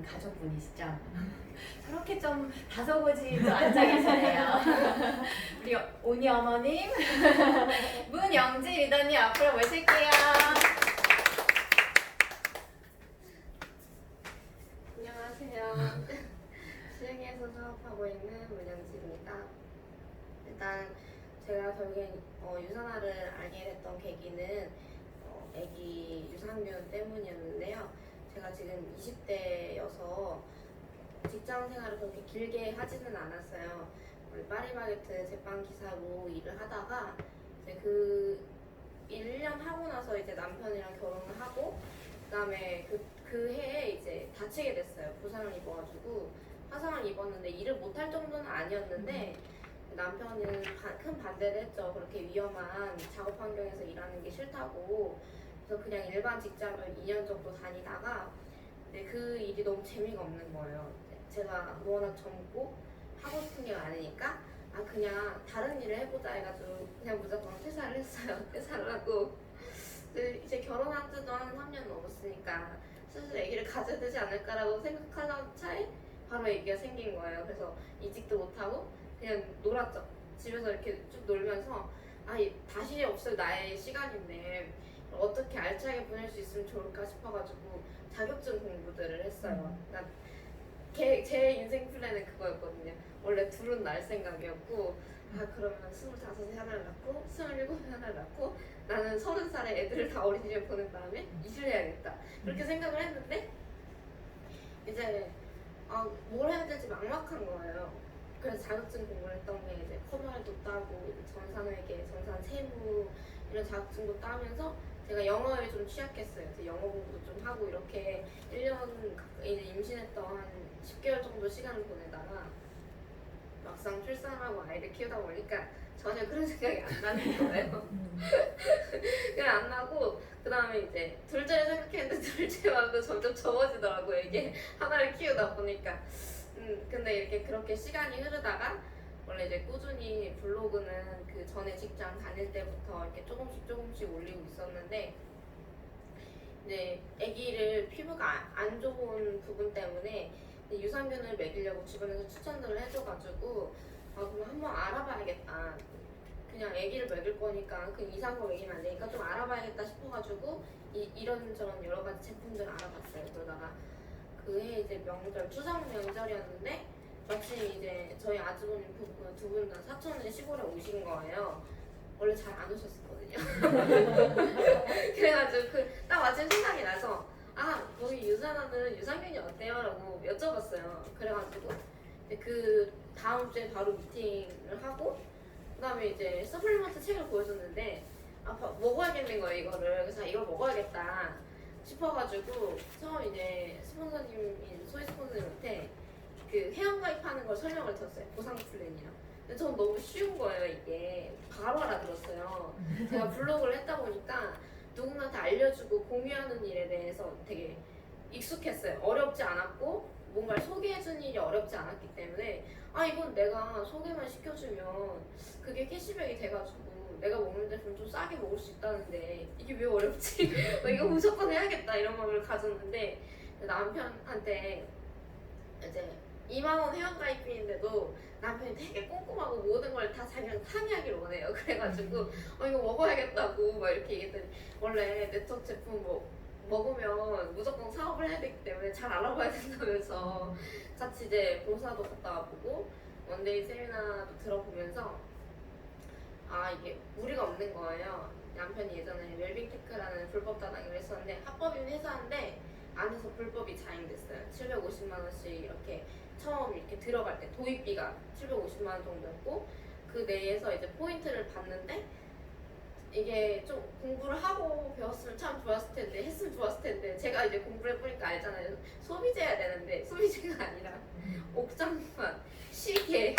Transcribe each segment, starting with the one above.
가족분이시죠? 저렇게 좀 다소곳이 또 앉아 계시네요. 우리 오니 어머님, 문영지 리더님 앞으로 모실게요. 안녕하세요. 시흥에서 사업하고 있는 문영지입니다. 일단 제가 결국엔 유산화를 알게 됐던 계기는 아기 유산균 때문이었는데요. 제가 지금 20대여서 직장 생활을 그렇게 길게 하지는 않았어요. 파리바게트 제빵 기사로 일을 하다가 이제 그 1년 하고 나서 이제 남편이랑 결혼을 하고 그다음에 그 해에 이제 다치게 됐어요. 부상을 입어가지고 화상을 입었는데 일을 못할 정도는 아니었는데 남편은 큰 반대를 했죠. 그렇게 위험한 작업 환경에서 일하는 게 싫다고. 그래서 그냥 일반 직장을 2년 정도 다니다가 근데 그 일이 너무 재미가 없는 거예요. 제가 워낙 젊고 하고 싶은 게 많으니까 그냥 다른 일을 해보자 해가지고 그냥 무조건 퇴사를 했어요. 퇴사를 하고 이제 결혼한 지도 한 3년 넘었으니까 슬슬 아기를 가져야 되지 않을까라고 생각하던 차에 바로 아기가 생긴 거예요. 그래서 이직도 못하고 그냥 놀았죠. 집에서 이렇게 쭉 놀면서 다시 없을 나의 시간인데 어떻게 알차게 보낼 수 있으면 좋을까 싶어가지고 자격증 공부들을 했어요. 그러니까 제 인생 플랜은 그거였거든요. 원래 둘은 날 생각이었고 그러면 25에 하나를 낳고 27에 하나를 낳고 나는 30살에 애들을 다 어린이집에 보낸 다음에 이주를 해야겠다. 그렇게 생각을 했는데 이제 뭘 해야 될지 막막한 거예요. 그래서 자격증 공부를 했던 게 이제 커머리도 따고 정산회계, 정산세무 이런 자격증도 따면서 제가 영어에 좀 취약했어요. 그래서 영어 공부도 좀 하고 이렇게 1년 이제 임신했던 한 10개월 정도 시간을 보내다가 막상 출산하고 아이를 키우다 보니까 전혀 그런 생각이 안 나는 거예요. 그냥 안 나고 그 다음에 이제 둘째를 생각했는데 둘째 마음도 점점 접어지더라고요. 이게 하나를 키우다 보니까. 근데 이렇게 그렇게 시간이 흐르다가 원래 이제 꾸준히 블로그는 그 전에 직장 다닐 때부터 이렇게 조금씩 올리고 있었는데 이제 아기를 피부가 안 좋은 부분 때문에 유산균을 먹이려고 주변에서 추천들을 해줘가지고 그럼 한번 알아봐야겠다. 그냥 아기를 먹일 거니까 그 이상한 거 먹이면 안 되니까 좀 알아봐야겠다 싶어가지고 이런저런 여러 가지 제품들을 알아봤어요. 그러다가 그해 이제 명절, 추석 명절이었는데 마침 이제 저희 아주버님 부부 두 분 다 사촌에 시골에 오신 거예요. 원래 잘 안 오셨었거든요. 그래가지고 딱 마침 생각이 나서 거기 유산하는 유산균이 어때요? 라고 여쭤봤어요. 그래가지고 이제 그 다음 주에 바로 미팅을 하고 그 다음에 이제 서플리먼트 책을 보여줬는데 먹어야겠는 거예요 이거를. 그래서 이걸 먹어야겠다 싶어가지고 처음 이제 스폰서님인 소희 스폰서님한테 그 회원가입하는 걸 설명을 드렸어요. 보상 플랜이랑. 근데 전 너무 쉬운 거예요. 이게 바로 알아들었어요. 제가 블로그를 했다 보니까 누군가한테 알려주고 공유하는 일에 대해서 되게 익숙했어요. 어렵지 않았고 뭔가를 소개해주는 일이 어렵지 않았기 때문에 이건 내가 소개만 시켜주면 그게 캐시백이 돼가지고 내가 먹는 제품 좀 싸게 먹을 수 있다는데 이게 왜 어렵지? 이거 무조건 해야겠다 이런 마음을 가졌는데 남편한테 이제 2만원 회원가입비인데도 남편이 되게 꼼꼼하고 모든 걸 다 자기랑 상의하기를 원해요. 그래가지고 이거 먹어야겠다고 막 이렇게 얘기했더니 원래 네트워크 제품 먹으면 무조건 사업을 해야 되기 때문에 잘 알아봐야 된다면서 같이 이제 봉사도 갔다 와보고 원데이 세미나도 들어보면서 이게 무리가 없는 거예요. 남편이 예전에 웰빙테크라는 불법 다단계를 했었는데 합법인 회사인데 안에서 불법이 자행됐어요. 750만 원씩 이렇게 처음 이렇게 들어갈 때 도입비가 750만 원 정도였고 그 내에서 이제 포인트를 받는데 이게 좀 공부를 하고 배웠으면 참 좋았을 텐데 했으면 좋았을 텐데 제가 이제 공부를 해보니까 알잖아요. 소비재야 되는데 소비재가 아니라 옥장판, 시계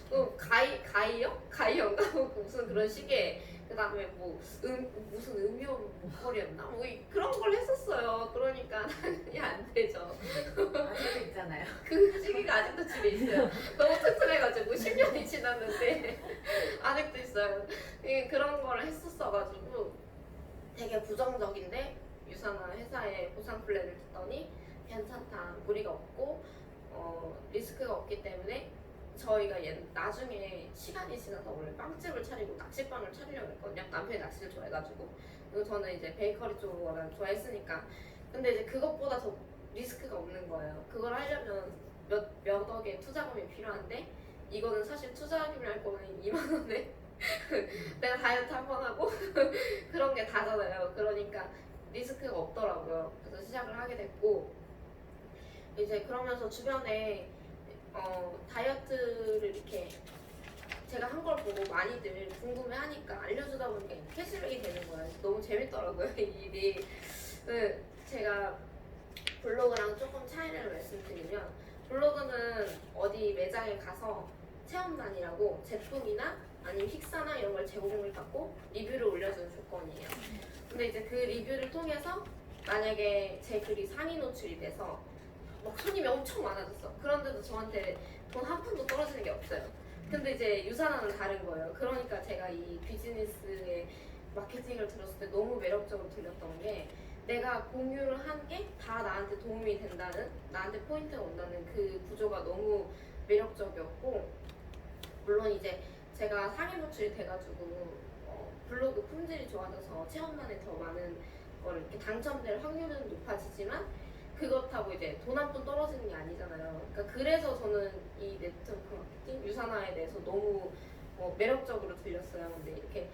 또 가이어인가? 무슨 그런 시계 그 다음에 무슨 음료 목걸이였나? 그런 걸 했었어요. 그러니까 당연히 안 되죠. 아직도 있잖아요. 그 시계가 아직도 집에 있어요. 너무 튼튼해가지고 10년이 지났는데 아직도 있어요. 그런 걸 했었어가지고 되게 부정적인데 유산화 회사의 보상 플랜을 듣더니 괜찮아 리스크가 없기 때문에 저희가 나중에 시간이 지나서 원래 빵집을 차리고 낚시방을 차리려고 했거든요. 남편이 낚시를 좋아해가지고. 그리고 저는 이제 베이커리 쪽을 워낙 좋아했으니까. 근데 이제 그것보다 더 리스크가 없는 거예요. 그걸 하려면 몇 억의 투자금이 필요한데 이거는 사실 투자금을 할 거면 2만 원에 내가 다이어트 한 번 하고 그런 게 다잖아요. 그러니까 리스크가 없더라고요. 그래서 시작을 하게 됐고 이제 그러면서 주변에 다이어트를 이렇게 제가 한 걸 보고 많이들 궁금해하니까 알려주다 보니까 캐시백이 되는 거예요. 너무 재밌더라고요, 이 일이. 제가 블로그랑 조금 차이를 말씀드리면 블로그는 어디 매장에 가서 체험단이라고 제품이나 아니면 식사나 이런 걸 제공을 받고 리뷰를 올려주는 조건이에요. 근데 이제 그 리뷰를 통해서 만약에 제 글이 상위 노출이 돼서 막 손님이 엄청 많아졌어. 그런데도 저한테 돈 한 푼도 떨어지는 게 없어요. 근데 이제 유산화는 다른 거예요. 그러니까 제가 이 비즈니스의 마케팅을 들었을 때 너무 매력적으로 들렸던 게 내가 공유를 한 게 다 나한테 도움이 된다는, 나한테 포인트가 온다는 그 구조가 너무 매력적이었고, 물론 이제 제가 상위 노출이 돼가지고 블로그 품질이 좋아져서 체험단에 더 많은 걸 이렇게 당첨될 확률은 높아지지만 그렇다고 이제 돈 한 푼 떨어지는 게 아니잖아요. 그러니까 그래서 저는 이 네트워크 마케팅, 유산화에 대해서 너무 매력적으로 들렸어요. 근데 이렇게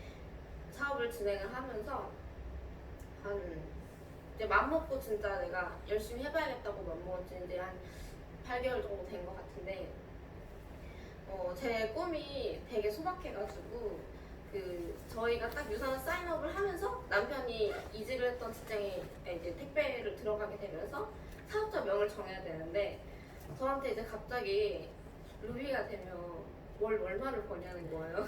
사업을 진행을 하면서 이제 맘먹고 진짜 내가 열심히 해봐야겠다고 맘먹었지 이제 한 8개월 정도 된 것 같은데 제 꿈이 되게 소박해가지고 저희가 딱 유산화 사인업을 하면서 남편이 이직을 했던 직장에 이제 택배를 들어가게 되면서 사업자 명을 정해야 되는데 저한테 이제 갑자기 루비가 되면 월 얼마를 버냐는 거예요.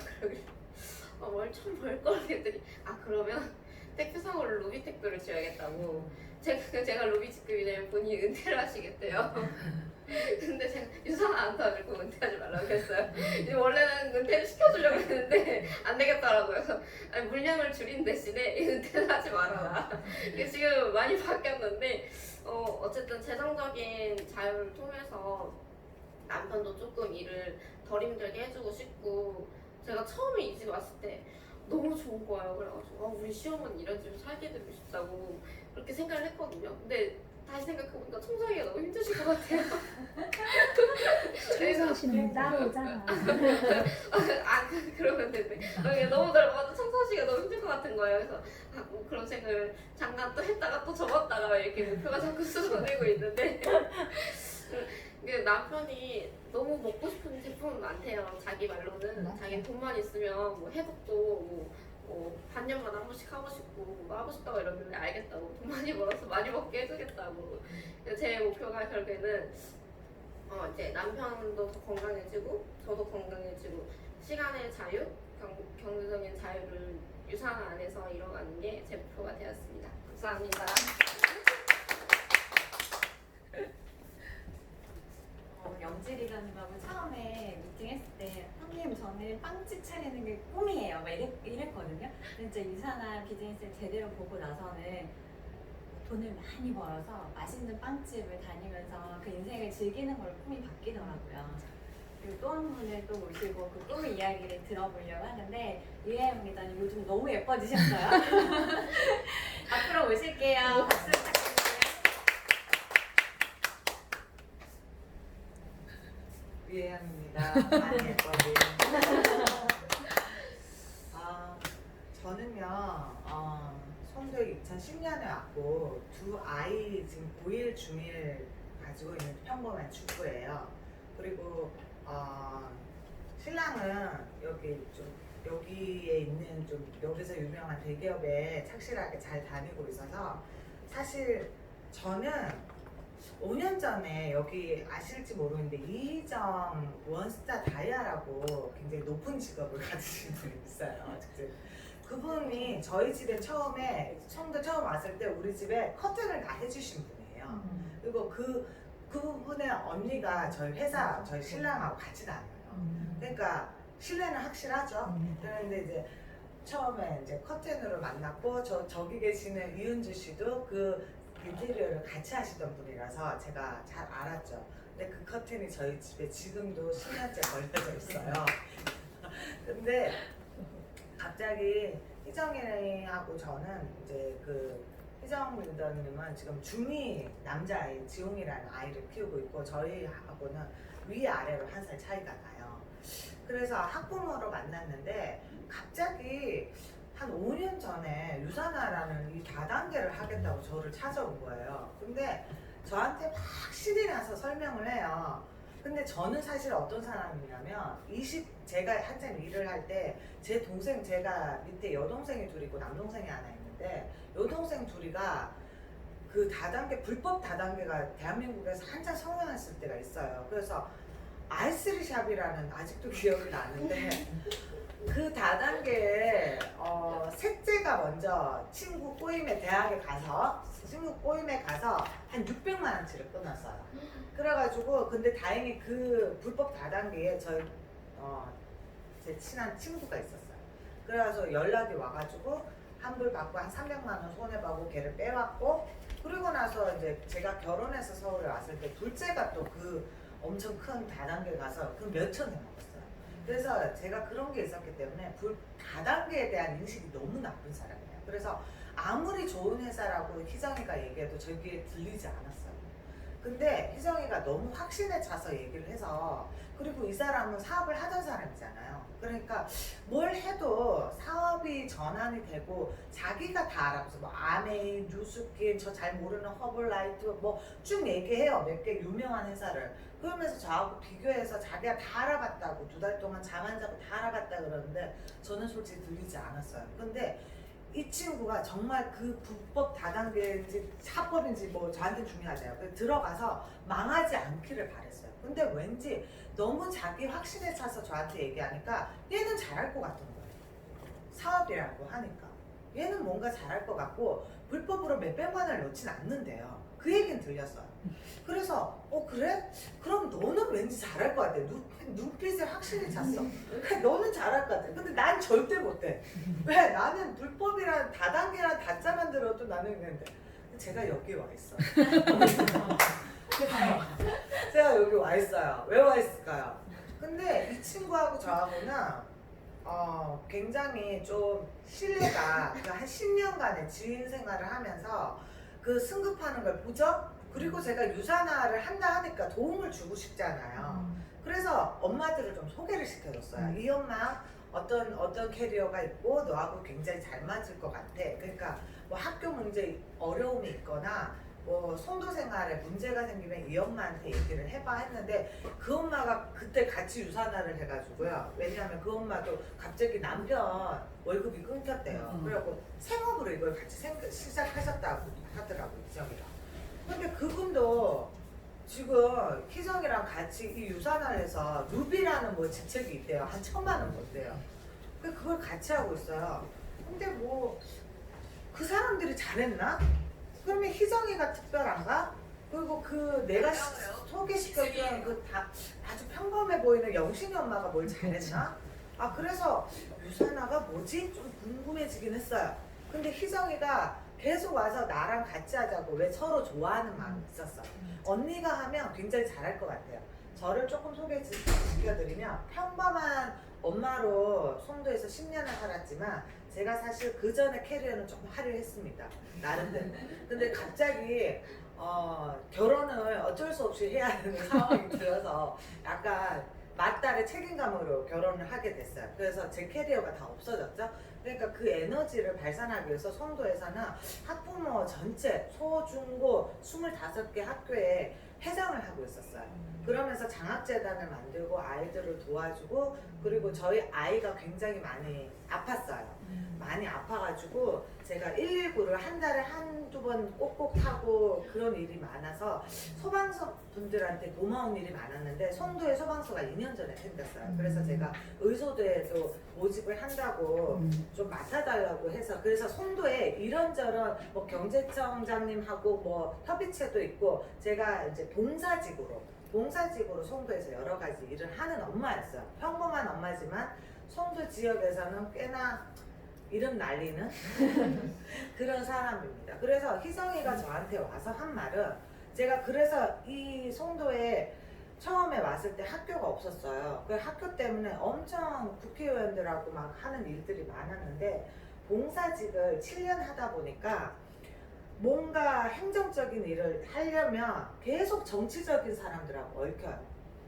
월 좀 벌 걸 했더니 그러면 택배상으로 루비 택배를 지어야겠다고. 제가 루비 직급이 되면 본인이 은퇴를 하시겠대요. 근데 제가 유산화 안 타가지고 은퇴하지 말라고 했어요. 원래는 은퇴를 시켜주려고 했는데 안 되겠더라고요. 그래서 물량을 줄인 대신에 은퇴를 하지 말아라. 이게 지금 많이 바뀌었는데 어쨌든 재정적인 자유를 통해서 남편도 조금 일을 덜 힘들게 해주고 싶고 제가 처음에 이직 왔을 때 너무 좋은 거예요. 그래가지고 우리 시어머니 이런 집에 살게 되고 싶다고 그렇게 생각을 했거든요. 근데 다시 생각해보니까 청소하기가 너무 힘드실 것 같아요. 청소하시는 따로잖아. 그러면 되네. 너무 넓어서 청소하기가 너무 힘들 것 같은 거예요. 그래서 뭐 그런 생각을 잠깐 또 했다가 또 접었다가 이렇게 목표가 자꾸 쏟아내고 있는데 남편이 너무 먹고 싶은 제품은 많대요. 자기 말로는 자기 돈만 있으면 뭐 해독도 반년마다 한 번씩 하고 싶고 뭐 하고 싶다고 이러는데 알겠다고 돈 많이 벌어서 많이 먹게 해주겠다고. 제 목표가 결국에는 이제 남편도 더 건강해지고 저도 건강해지고 시간의 자유, 경제적인 자유를 유산화 안에서 이뤄가는 게 제 목표가 되었습니다. 감사합니다. 영질이라는 거하고 처음에 미팅했을 때 형님 저는 빵집 차리는 게 꿈이에요 막 이랬거든요. 근데 진짜 유산화 비즈니스를 제대로 보고 나서는 돈을 많이 벌어서 맛있는 빵집을 다니면서 그 인생을 즐기는 걸 꿈이 바뀌더라고요. 그리고 또 한 분을 또 모시고 그 꿈의 이야기를 들어보려고 하는데 유혜영 기자님 요즘 너무 예뻐지셨어요. 앞으로 모실게요. 박수 부탁드립니다. 유혜영입니다. 많이 예뻐진. 저는요, 성도에 2010년에 왔고, 두 아이 지금 고1, 중1 가지고 있는 평범한 주부예요. 그리고, 신랑은 여기에 있는 여기서 유명한 대기업에 착실하게 잘 다니고 있어서, 사실 저는 5년 전에 여기 아실지 모르는데 이희정 원스타 다이아라고 굉장히 높은 직업을 가지신 분이 있어요. 그분이 저희 집에 처음 왔을 때 우리 집에 커튼을 다 해주신 분이에요. 그리고 그분의 언니가 저희 회사 저희 신랑하고 같이 다녀요. 그러니까 신뢰는 확실하죠. 그런데 이제 처음에 이제 커튼으로 만났고 저기 계시는 이은주 씨도 그 인테리어를 같이 하시던 분이라서 제가 잘 알았죠. 근데 그 커튼이 저희 집에 지금도 10년째 걸려져 있어요. 근데 갑자기 희정이하고 저는 이제 그 희정 리더님은 지금 중2 남자아이 지웅이라는 아이를 키우고 있고 저희하고는 위아래로 한 살 차이가 나요. 그래서 학부모로 만났는데 갑자기 한 5년 전에 유산화라는 이 다단계를 하겠다고 저를 찾아온 거예요. 근데 저한테 막 신이 나서 설명을 해요. 근데 저는 사실 어떤 사람이냐면 제가 한참 일을 할 때 제 동생, 제가 밑에 여동생이 둘 있고 남동생이 하나 있는데 여동생 둘이가 그 다단계 불법 다단계가 대한민국에서 한참 성행했을 때가 있어요. 그래서 R3샵이라는 아직도 기억이 나는데 그 다단계에 셋째가 먼저 친구 꼬임에 대학에 가서 한 600만 원치를 끊었어요. 그래가지고 근데 다행히 그 불법 다단계에 제 친한 친구가 있었어요. 그래서 연락이 와가지고 환불 받고 한 300만 원 손해보고 걔를 빼왔고 그리고 나서 이제 제가 결혼해서 서울에 왔을 때 둘째가 또 그 엄청 큰 다단계 가서 그 몇천 해먹었어요. 그래서 제가 그런 게 있었기 때문에 다단계에 대한 인식이 너무 나쁜 사람이에요. 그래서 아무리 좋은 회사라고 희정이가 얘기해도 제 귀에 들리지 않았어요. 근데 희정이가 너무 확신에 차서 얘기를 해서 그리고 이 사람은 사업을 하던 사람이잖아요. 그러니까 뭘 해도 사업이 전환이 되고 자기가 다 알아서 뭐 아메이, 뉴스킨, 저 잘 모르는 허블라이트 뭐 쭉 얘기해요. 몇 개 유명한 회사를. 그러면서 저하고 비교해서 자기가 다 알아봤다고 2달 동안 잠 안 자고 다 알아봤다 그러는데 저는 솔직히 들리지 않았어요. 근데 이 친구가 정말 그 불법 다단계인지 합법인지 뭐 저한테 중요하잖아요. 그래서 들어가서 망하지 않기를 바랬어요. 근데 왠지 너무 자기 확신에 차서 저한테 얘기하니까 얘는 잘할 것 같은 거예요. 사업이라고 하니까 얘는 뭔가 잘할 것 같고 불법으로 몇백만 원을 넣진 않는데요. 그 얘기는 들렸어요. 그래서 그래? 그럼 너는 왠지 잘할 것 같아. 눈빛에 확신이 찼어. 그래, 너는 잘할 것 같아. 근데 난 절대 못해. 왜? 나는 불법이란 다단계란 다짜만 들어도 나는 있는데 제가 여기 와 있어. 제가 여기 와 있어요. 왜 와 있을까요? 근데 이 친구하고 저하고는 굉장히 좀 신뢰가 그러니까 한 10년간의 지인 생활을 하면서 그 승급하는 걸 보죠? 그리고 제가 유산화를 한다 하니까 도움을 주고 싶잖아요. 그래서 엄마들을 좀 소개를 시켜줬어요. 이 엄마 어떤 캐리어가 있고 너하고 굉장히 잘 맞을 것 같아. 그러니까 뭐 학교 문제 어려움이 있거나 뭐 송도 생활에 문제가 생기면 이 엄마한테 얘기를 해봐 했는데 그 엄마가 그때 같이 유산화를 해가지고요. 왜냐하면 그 엄마도 갑자기 남편 월급이 끊겼대요. 그래갖고 생업으로 이걸 같이 시작하셨다고 하더라고요, 희정이가. 근데 그분도 지금 희정이랑 같이 이 유산화를 해서 루비라는 뭐 직책이 있대요. 한 1,000만 원 벌대요. 그걸 같이 하고 있어요. 근데 뭐 그 사람들이 잘했나? 그러면 희정이가 특별한가? 그리고 그 내가 소개시켜준 그 아주 평범해 보이는 영신이 엄마가 뭘 잘했나? 그래서 유산화가 뭐지? 좀 궁금해지긴 했어요. 근데 희정이가 계속 와서 나랑 같이 하자고 왜 서로 좋아하는 마음이 있었어. 언니가 하면 굉장히 잘할 것 같아요. 저를 조금 소개시켜드리면 평범한 엄마로 송도에서 10년을 살았지만 제가 사실 그 전에 캐리어는 조금 화려했습니다. 나름대로. 근데 갑자기 결혼을 어쩔 수 없이 해야 되는 상황이 들어서 약간 맏딸의 책임감으로 결혼을 하게 됐어요. 그래서 제 캐리어가 다 없어졌죠. 그러니까 그 에너지를 발산하기 위해서 송도에서는 학부모 전체 소, 중, 고 25개 학교에 회장을 하고 있었어요. 그러면서 장학재단을 만들고 아이들을 도와주고 그리고 저희 아이가 굉장히 많이 아팠어요. 많이 아파가지고 제가 119를 한 달에 한두 번 꼭꼭 타고 그런 일이 많아서 소방서 분들한테 고마운 일이 많았는데 송도에 소방서가 2년 전에 생겼어요. 그래서 제가 의소대에도 모집을 한다고 좀 맡아달라고 해서 그래서 송도에 이런저런 뭐 경제청장님하고 뭐 협의체도 있고 제가 이제 봉사직으로 송도에서 여러 가지 일을 하는 엄마였어요. 평범한 엄마지만 송도 지역에서는 꽤나 이름 날리는 그런 사람입니다. 그래서 희정이가 저한테 와서 한 말은, 제가 그래서 이 송도에 처음에 왔을 때 학교가 없었어요. 그 학교 때문에 엄청 국회의원들하고 막 하는 일들이 많았는데, 봉사직을 7년 하다 보니까 뭔가 행정적인 일을 하려면 계속 정치적인 사람들하고 얽혀요.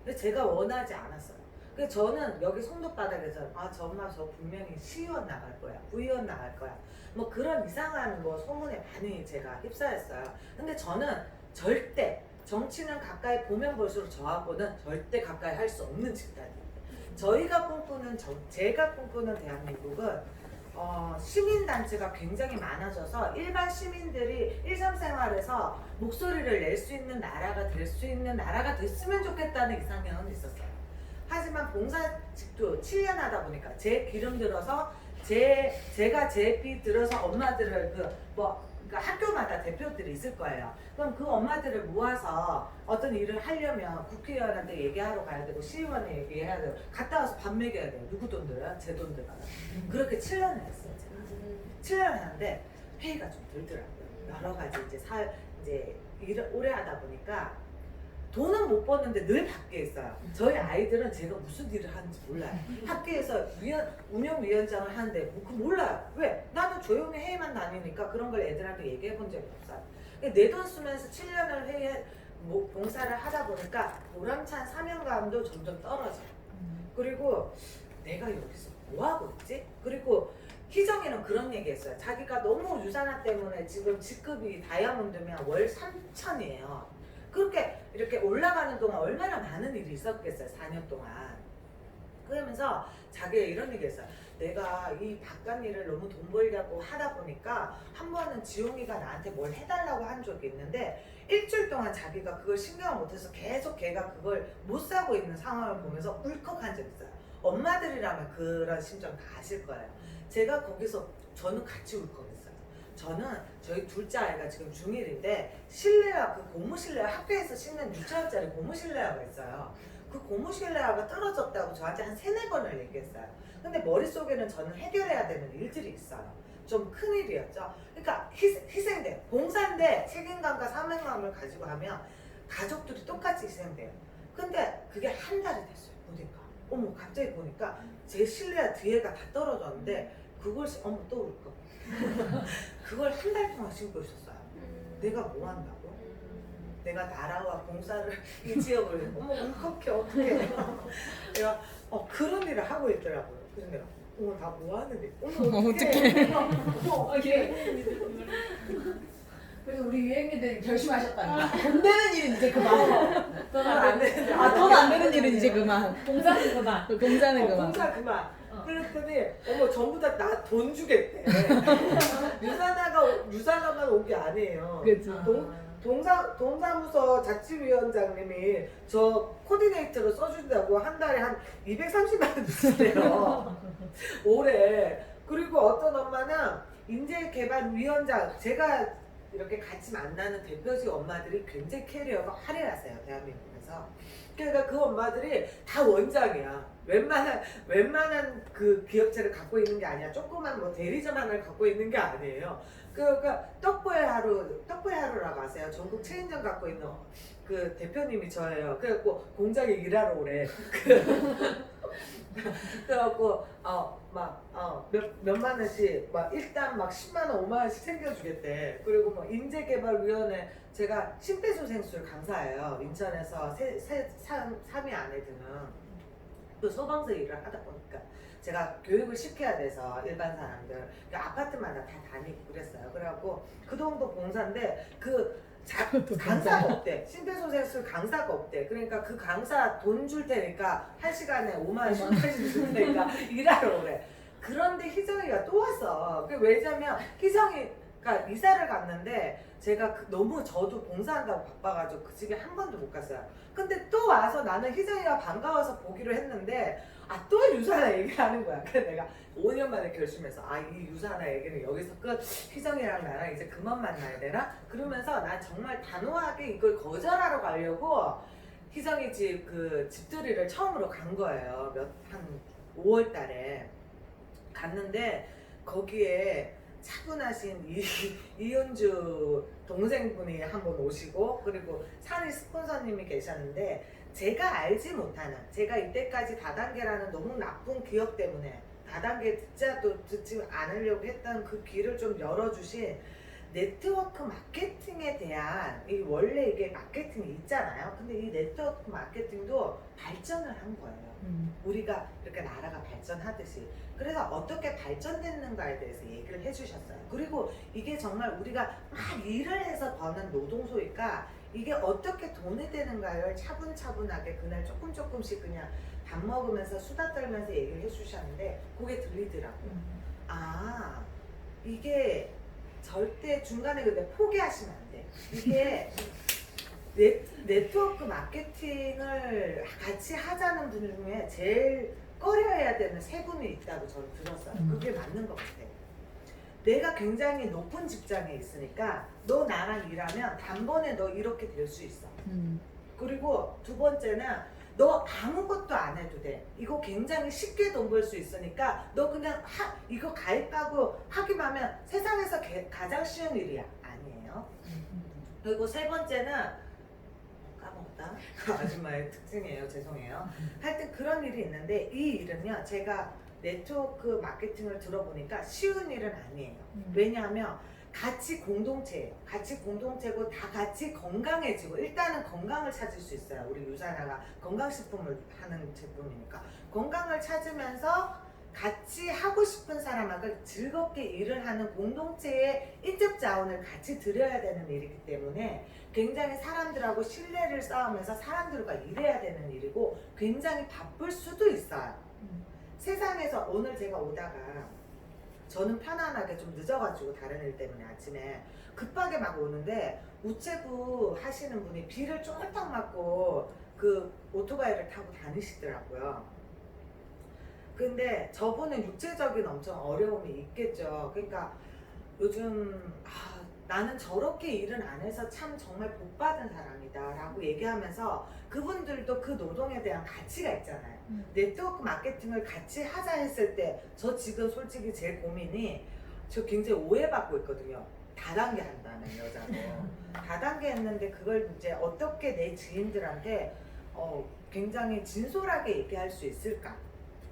근데 제가 원하지 않았어요. 그래서 저는 여기 송도바닥에서 저 엄마 저 분명히 시의원 나갈 거야, 구의원 나갈 거야, 뭐 그런 이상한 뭐 소문에 많이 제가 휩싸였어요. 근데 저는 절대 정치는 가까이 보면 볼수록 저하고는 절대 가까이 할 수 없는 집단이에요. 저희가 꿈꾸는 제가 꿈꾸는 대한민국은 시민단체가 굉장히 많아져서 일반 시민들이 일상생활에서 목소리를 낼 수 있는 나라가 될 수 있는 나라가 됐으면 좋겠다는 이상형은 있었어요. 하지만 봉사직도 7년 하다 보니까 제 기름 들어서 제가 제 피 들어서 엄마들을 그러니까 학교마다 대표들이 있을 거예요. 그럼 그 엄마들을 모아서 어떤 일을 하려면 국회의원한테 얘기하러 가야 되고 시의원에 얘기해야 되고 갔다 와서 밥 먹여야 돼요. 누구 돈 들어요? 제 돈 들어요. 그렇게 7년을 했어요. 제가 7년을 하는데 회의가 좀 들더라고요. 여러 가지 이제 일을 오래 하다 보니까 돈은 못 버는데 늘 밖에 있어요. 저희 아이들은 제가 무슨 일을 하는지 몰라요. 학교에서 운영위원장을 하는데 몰라요. 왜? 나는 조용히 회의만 다니니까 그런 걸 애들한테 얘기해 본 적이 없어요. 내 돈 쓰면서 7년을 봉사를 하다 보니까 보람찬 사명감도 점점 떨어져요. 그리고 내가 여기서 뭐하고 있지? 그리고 희정이는 그런 얘기했어요. 자기가 너무 유산화 때문에 지금 직급이 다이아몬드면 월 3,000이에요. 그렇게 이렇게 올라가는 동안 얼마나 많은 일이 있었겠어요. 4년 동안. 그러면서 자기가 이런 얘기 했어요. 내가 이 바깥 일을 너무 돈 벌려고 하다 보니까 한 번은 지용이가 나한테 뭘 해달라고 한 적이 있는데 일주일 동안 자기가 그걸 신경을 못해서 계속 걔가 그걸 못 사고 있는 상황을 보면서 울컥한 적이 있어요. 엄마들이라면 그런 심정 다 아실 거예요. 제가 거기서 저는 같이 울컥했어요. 저는 저희 둘째 아이가 지금 중1인데 실내화, 그 고무 실내화, 학교에서 신는 6천원짜리 고무 실내화가 있어요. 그 고무 실내화가 떨어졌다고 저한테 한 3-4번을 얘기했어요. 근데 머릿속에는 저는 해결해야 되는 일들이 있어요. 좀 큰일이었죠. 그러니까 희생돼요. 봉사인데 책임감과 사명감을 가지고 하면 가족들이 똑같이 희생돼요. 근데 그게 한 달이 됐어요. 보니까 어머 갑자기 보니까 제 실내화 뒤에가 다 떨어졌는데 그걸 어머 또 울컥. 그걸 한 달 동안 신고 있었어요. 내가 뭐 한다고? 내가 나라와 봉사를 이 지역을 어머 울컥해 어떡해. 내가 그런 일을 하고 있더라고요. 그래서 내가 어머 나 뭐 하는데 어머 어떡해. 그래서 우리 유행이들 결심하셨다니까. 돈 되는 일은 이제 그만. 돈 안 되는 돈 안 되는 일은 이제 그만. 봉사는 그만. 봉사는 그만. 봉사 그만. 그랬더니 어머 전부 다 나 돈 주겠대. 유산화만 온 게 아니에요. 그렇죠. 동사무소 자치위원장님이 저 코디네이터로 써준다고 한 달에 한 230만 원 주시대요. 올해. 그리고 어떤 엄마는 인재개발위원장, 제가 이렇게 같이 만나는 대표직 엄마들이 굉장히 캐리어가 화려하세요. 대한민국에서. 그러니까 그 엄마들이 다 원장이야. 웬만한 그 기업체를 갖고 있는 게 아니야. 조그만 뭐 대리점 하나를 갖고 있는 게 아니에요. 그러니까 떡보의 하루라고 아세요? 전국 체인점 갖고 있는 그 대표님이 저예요. 그래갖고 공장에 일하러 오래. 그래갖고 몇만 원씩 일단 10만 원, 5만 원씩 챙겨주겠대. 그리고 인재개발위원회 제가 심폐소생술 강사예요. 인천에서 3위 안에 드는 그 소방서 일을 하다 보니까 제가 교육을 시켜야 돼서 일반 사람들 아파트마다 다 다니고 그랬어요. 그래갖고 그 정도 봉사인데 강사가 없대. 심폐소생술 강사가 없대. 그러니까 그 강사 돈 줄 테니까 1시간에 5만 원, 10만 원씩 줄 테니까 일하러 오래. 그런데 희정이가 또 왔어. 왜냐면 희정이가 이사를 갔는데 제가 너무 저도 봉사한다고 바빠가지고 그 집에 한 번도 못 갔어요. 근데 또 와서 나는 희정이가 반가워서 보기로 했는데 또 유산화 얘기하는 거야. 그래서 내가 5년 만에 결심해서 이 유산화 얘기는 여기서 끝. 희정이랑 나랑 이제 그만 만나야 되나? 그러면서 난 정말 단호하게 이걸 거절하러 가려고 희정이 집들이를 처음으로 간 거예요. 한 5월 달에 갔는데 거기에 차분하신 이은주 동생분이 한번 오시고 그리고 산이 스폰서님이 계셨는데 제가 알지 못하는 제가 이때까지 다단계라는 너무 나쁜 기억 때문에 다단계 듣지 않으려고 했던 그 길을 좀 열어주신 네트워크 마케팅에 대한 원래 이게 마케팅이 있잖아요. 근데 이 네트워크 마케팅도 발전을 한 거예요. 우리가 이렇게 나라가 발전하듯이. 그래서 어떻게 발전됐는가에 대해서 얘기를 해주셨어요. 그리고 이게 정말 우리가 막 일을 해서 버는 노동소니까 이게 어떻게 돈이 되는가를 차분차분하게 그날 조금씩 그냥 밥 먹으면서 수다 떨면서 얘기를 해주셨는데 그게 들리더라고요. 아, 이게 절대 중간에 근데 포기하시면 안 돼. 이게 네트워크 마케팅을 같이 하자는 분 중에 제일 꺼려야 되는 세 분이 있다고 저는 들었어요. 그게 맞는 것 같아요. 내가 굉장히 높은 직장에 있으니까 너 나랑 일하면 단번에 너 이렇게 될 수 있어. 그리고 두 번째는 너 아무것도 안 해도 돼. 이거 굉장히 쉽게 돈 벌 수 있으니까 너 그냥 이거 가입하고 하기만 하면 세상에서 가장 쉬운 일이야. 아니에요. 그리고 세 번째는 까먹었다. 아줌마의 특징이에요. 죄송해요. 하여튼 그런 일이 있는데 이 일은요. 제가 네트워크 마케팅을 들어보니까 쉬운 일은 아니에요. 왜냐하면 같이 공동체예요. 같이 공동체고 다 같이 건강해지고 일단은 건강을 찾을 수 있어요. 우리 유산화가 건강식품을 하는 제품이니까 건강을 찾으면서 같이 하고 싶은 사람하고 즐겁게 일을 하는 공동체의 인적 자원을 같이 들여야 되는 일이기 때문에 굉장히 사람들하고 신뢰를 쌓으면서 사람들과 일해야 되는 일이고 굉장히 바쁠 수도 있어요. 세상에서 오늘 제가 오다가 저는 편안하게 좀 늦어가지고 다른 일 때문에 아침에 급하게 막 오는데 우체부 하시는 분이 비를 쫄딱 맞고 그 오토바이를 타고 다니시더라고요. 근데 저분은 육체적인 엄청 어려움이 있겠죠. 그러니까 요즘 나는 저렇게 일은 안 해서 참 정말 복 받은 사람이다 라고 얘기하면서 그분들도 그 노동에 대한 가치가 있잖아요. 네트워크 마케팅을 같이 하자 했을 때 저 지금 솔직히 제 고민이 저 굉장히 오해받고 있거든요. 다단계 한다는 여자고 다단계 했는데 그걸 이제 어떻게 내 지인들한테 굉장히 진솔하게 얘기할 수 있을까.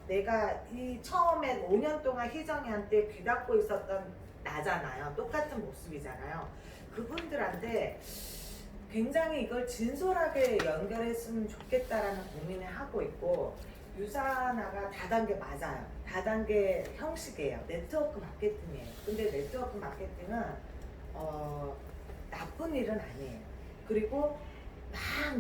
내가 이 처음에 5년 동안 희정이한테 귀 닫고 있었던 나잖아요. 똑같은 모습이잖아요. 그분들한테 굉장히 이걸 진솔하게 연결했으면 좋겠다라는 고민을 하고 있고 유산화가 다단계 맞아요. 다단계 형식이에요. 네트워크 마케팅이에요. 근데 네트워크 마케팅은 나쁜 일은 아니에요. 그리고 막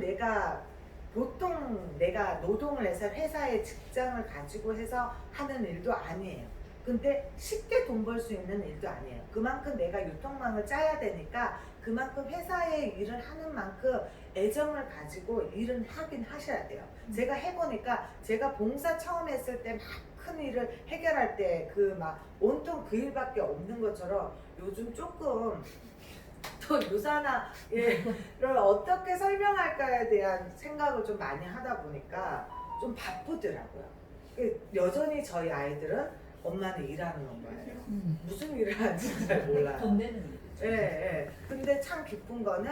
내가 노동을 해서 회사에 직장을 가지고 해서 하는 일도 아니에요. 근데 쉽게 돈 벌 수 있는 일도 아니에요. 그만큼 내가 유통망을 짜야 되니까 그만큼 회사에 일을 하는 만큼 애정을 가지고 일은 하긴 하셔야 돼요. 제가 해보니까 제가 봉사 처음 했을 때 막 큰 일을 해결할 때 그 막 온통 그 일밖에 없는 것처럼 요즘 조금 또 유산화를 어떻게 설명할까에 대한 생각을 좀 많이 하다 보니까 좀 바쁘더라고요. 여전히 저희 아이들은 엄마는 일하는 엄마예요. 무슨 일을 하는지 잘 몰라요. 돈 내는 일. 예. 근데 참 기쁜 거는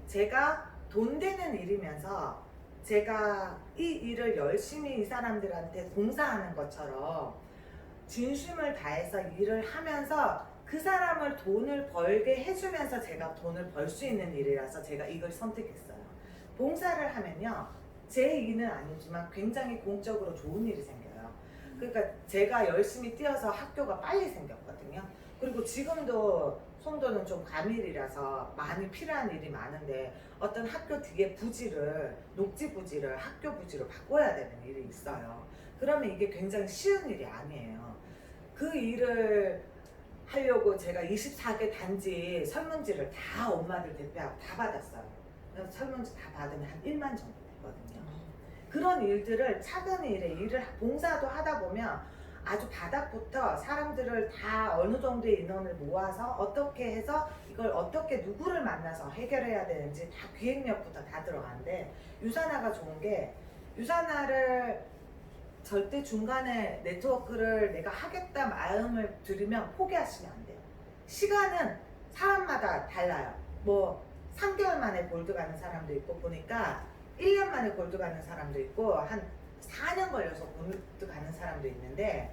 제가 돈 되는 일이면서 제가 이 일을 열심히 이 사람들한테 봉사하는 것처럼 진심을 다해서 일을 하면서 그 사람을 돈을 벌게 해주면서 제가 돈을 벌 수 있는 일이라서 제가 이걸 선택했어요. 봉사를 하면요. 제 일은 아니지만 굉장히 공적으로 좋은 일이 생겨요. 그러니까 제가 열심히 뛰어서 학교가 빨리 생겼거든요. 그리고 지금도 송도는 좀 과밀이라서 많이 필요한 일이 많은데 어떤 학교 뒤에 녹지 부지를 학교 부지로 바꿔야 되는 일이 있어요. 그러면 이게 굉장히 쉬운 일이 아니에요. 그 일을 하려고 제가 24개 단지 설문지를 다 엄마들 대표하고 다 받았어요. 그래서 설문지 다 받으면 한 1만 정도 되거든요. 그런 일들을 차근히 봉사도 하다 보면 아주 바닥부터 사람들을 다 어느 정도의 인원을 모아서 어떻게 해서 이걸 어떻게 누구를 만나서 해결해야 되는지 다 기획력부터 다 들어가는데 유산화가 좋은 게 유산화를 절대 중간에 네트워크를 내가 하겠다 마음을 들이면 포기하시면 안 돼요. 시간은 사람마다 달라요. 뭐 3개월 만에 골드 가는 사람도 있고 보니까 1년 만에 골드 가는 사람도 있고 한 4년 걸려서 골드 가는 사람도 있는데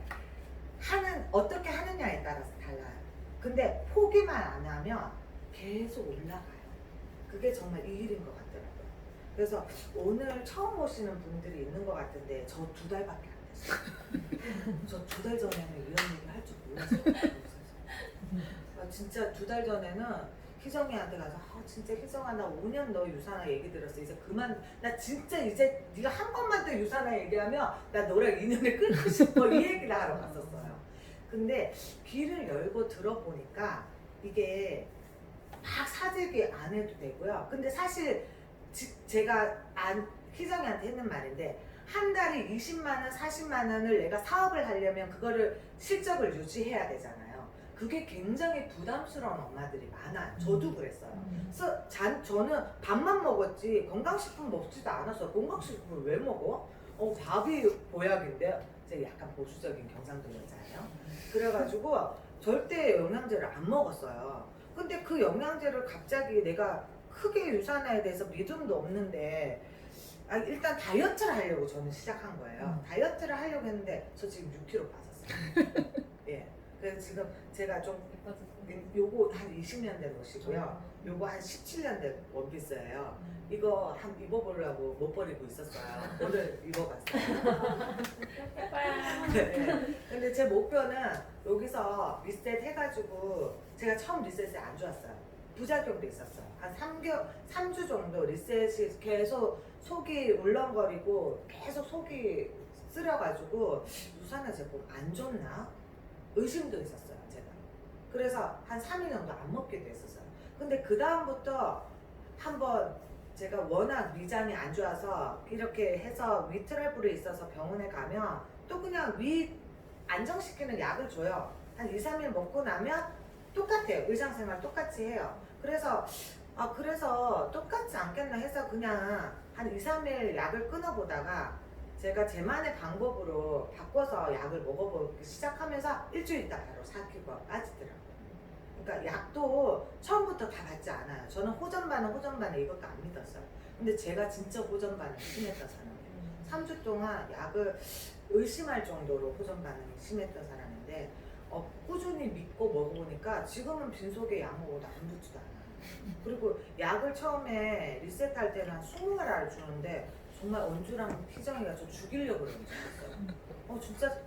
어떻게 하느냐에 따라서 달라요. 근데 포기만 안 하면 계속 올라가요. 그게 정말 이 일인 것 같더라고요. 그래서 오늘 처음 오시는 분들이 있는 것 같은데 저 2달밖에 안 됐어요. 저 2달 전에는 이런 얘기 할 줄 몰랐어요. 진짜 2달 전에는 희정이한테 가서 진짜 희정아 나 5년 너 유산아 얘기 들었어. 이제 그만 나 진짜 이제 네가 한 번만 더 유산아 얘기하면 나 너랑 인연을 끊고 싶어 이 얘기를 하러 갔었어요. 근데 귀를 열고 들어보니까 이게 막 사재기 안 해도 되고요. 근데 사실 제가 희정이한테 했는 말인데 한 달에 20만 원, 40만 원을 내가 사업을 하려면 그거를 실적을 유지해야 되잖아요. 그게 굉장히 부담스러운 엄마들이 많아요. 저도 그랬어요. 그래서 저는 밥만 먹었지 건강식품 먹지도 않았어요. 건강식품을 왜 먹어? 밥이 보약인데 제가 약간 보수적인 경상도 여자예요. 그래가지고 절대 영양제를 안 먹었어요. 근데 그 영양제를 갑자기 내가 크게 유산화에 대해서 믿음도 없는데 일단 다이어트를 하려고 저는 시작한 거예요. 다이어트를 하려고 했는데 저 지금 6kg 빠졌어요. 예. 그래서 지금 제가 좀 요거 한 20년 된 옷이고요. 요거 한 17년 된 원피스예요. 이거 한 입어보려고 못 버리고 있었어요. 오늘 입어봤어요. 네. 근데 제 목표는 여기서 리셋 해가지고 제가 처음 리셋이 안 좋았어요. 부작용도 있었어요. 한 3주 정도 리셋이 계속 속이 울렁거리고 계속 속이 쓰려가지고 유산화 제품 안 좋나? 의심도 있었어요, 제가. 그래서 한 3일 정도 안 먹기도 했었어요. 근데 그 다음부터 한번 제가 워낙 위장이 안 좋아서 이렇게 해서 위 트러블이 있어서 병원에 가면 또 그냥 위 안정시키는 약을 줘요. 한 2, 3일 먹고 나면 똑같아요. 의상생활 똑같이 해요. 그래서 똑같지 않겠나 해서 그냥 한 2, 3일 약을 끊어보다가 제가 제만의 방법으로 바꿔서 약을 먹어보기 시작하면서 일주일 있다 바로 4kg가 빠지더라고요. 그러니까 약도 처음부터 다 받지 않아요. 저는 호전반은 이것도 안 믿었어요. 근데 제가 진짜 호전반이 심했던 사람이에요. 3주 동안 약을 의심할 정도로 호전 반응이 심했던 사람인데 꾸준히 믿고 먹어보니까 지금은 빈속에 약 먹어도 안 붓지도 않아요. 그리고 약을 처음에 리셋할 때는 한 20알을 주는데 정말 언주랑 희정이가 저 죽이려고 그러는 줄 알았어요. 진짜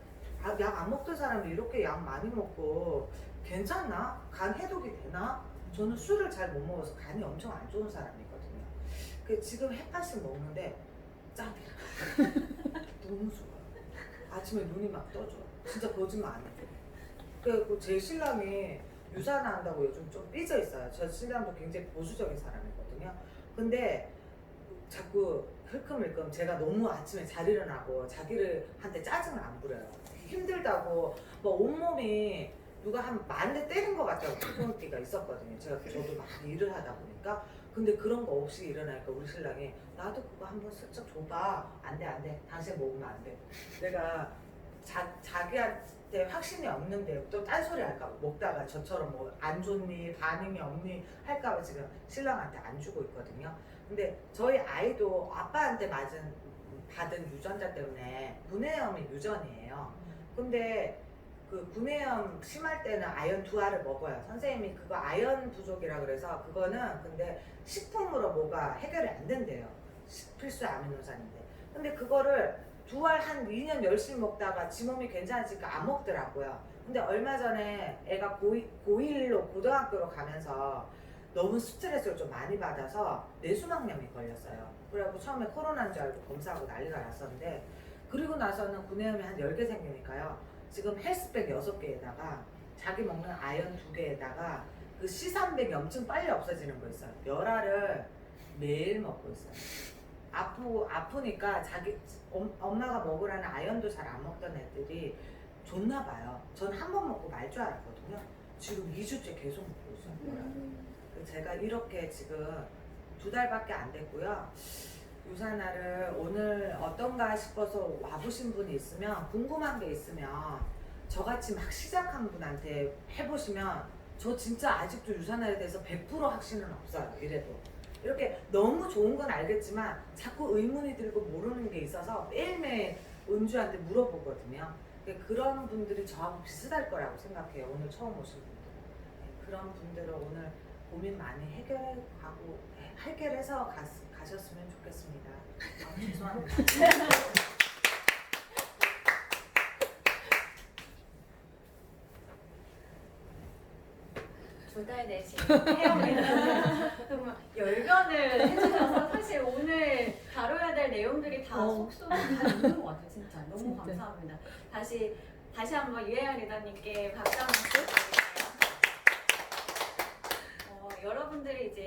약 안 먹던 사람이 이렇게 약 많이 먹고 괜찮나? 간 해독이 되나? 저는 술을 잘 못 먹어서 간이 엄청 안 좋은 사람이거든요. 지금 햇반씩 먹는데 짱이야. 너무 좋아요. 아침에 눈이 막 떠져요. 진짜 거짓말 안 해요. 그리고 제 신랑이 유산화 한다고 요즘 좀 삐져 있어요. 저 신랑도 굉장히 보수적인 사람이거든요. 근데 자꾸 흘끔흘끔 제가 너무 아침에 잘 일어나고 자기한테 짜증을 안 부려요. 힘들다고 뭐 온몸이 누가 한 10,000대 때린 것 같다고 두꺼운 때가 있었거든요. 저도 막 일을 하다 보니까. 근데 그런 거 없이 일어나니까 우리 신랑이 나도 그거 한번 슬쩍 줘봐. 안 돼. 당신 먹으면 안 돼. 내가 자기한테 확신이 없는데 또 딴소리 할까 봐 먹다가 저처럼 뭐 안 좋니 반응이 없니 할까 봐 지금 신랑한테 안 주고 있거든요. 근데 저희 아이도 아빠한테 받은 유전자 때문에 구내염이 유전이에요. 근데 그 구내염 심할 때는 아연 2알을 먹어요. 선생님이 그거 아연 부족이라 그래서 그거는 근데 식품으로 뭐가 해결이 안 된대요. 필수 아미노산인데. 근데 그거를 2알 한 2년 열심히 먹다가 지 몸이 괜찮아지니까 안 먹더라고요. 근데 얼마 전에 애가 고1로 고등학교로 가면서 너무 스트레스를 좀 많이 받아서 뇌수막염이 걸렸어요. 그래갖고 처음에 코로나인 줄 알고 검사하고 난리가 났었는데 그리고 나서는 구내염이 한 10개 생기니까요. 지금 헬스백 6개에다가 자기 먹는 아연 2개에다가 그 C300 염증 빨리 없어지는 거 있어요. 열알을 매일 먹고 있어요. 아프니까 엄마가 먹으라는 아연도 잘 안 먹던 애들이 좋나 봐요. 전 한 번 먹고 말 줄 알았거든요. 지금 2주째 계속 먹고 있어요. 제가 이렇게 지금 2달밖에 안 됐고요. 유산화를 오늘 어떤가 싶어서 와보신 분이 있으면 궁금한 게 있으면 저같이 막 시작한 분한테 해보시면 저 진짜 아직도 유산화에 대해서 100% 확신은 없어요. 이래도 이렇게 너무 좋은 건 알겠지만 자꾸 의문이 들고 모르는 게 있어서 매일매일 은주한테 물어보거든요. 그런 분들이 저하고 비슷할 거라고 생각해요. 오늘 처음 오신 분들. 그런 분들은 오늘 고민 많이 해결해서 가셨으면 좋겠습니다. 죄송합니다. 두 달 내신 헤어메이크업 정말 열변을 해주셔서 사실 오늘 다뤄야 될 내용들이 다 속속에 다 있는 것 같아요. 진짜 너무 진짜. 감사합니다. 다시 한번 유혜연 리더님께 박수 한번 부탁드릴게요. 여러분들이 이제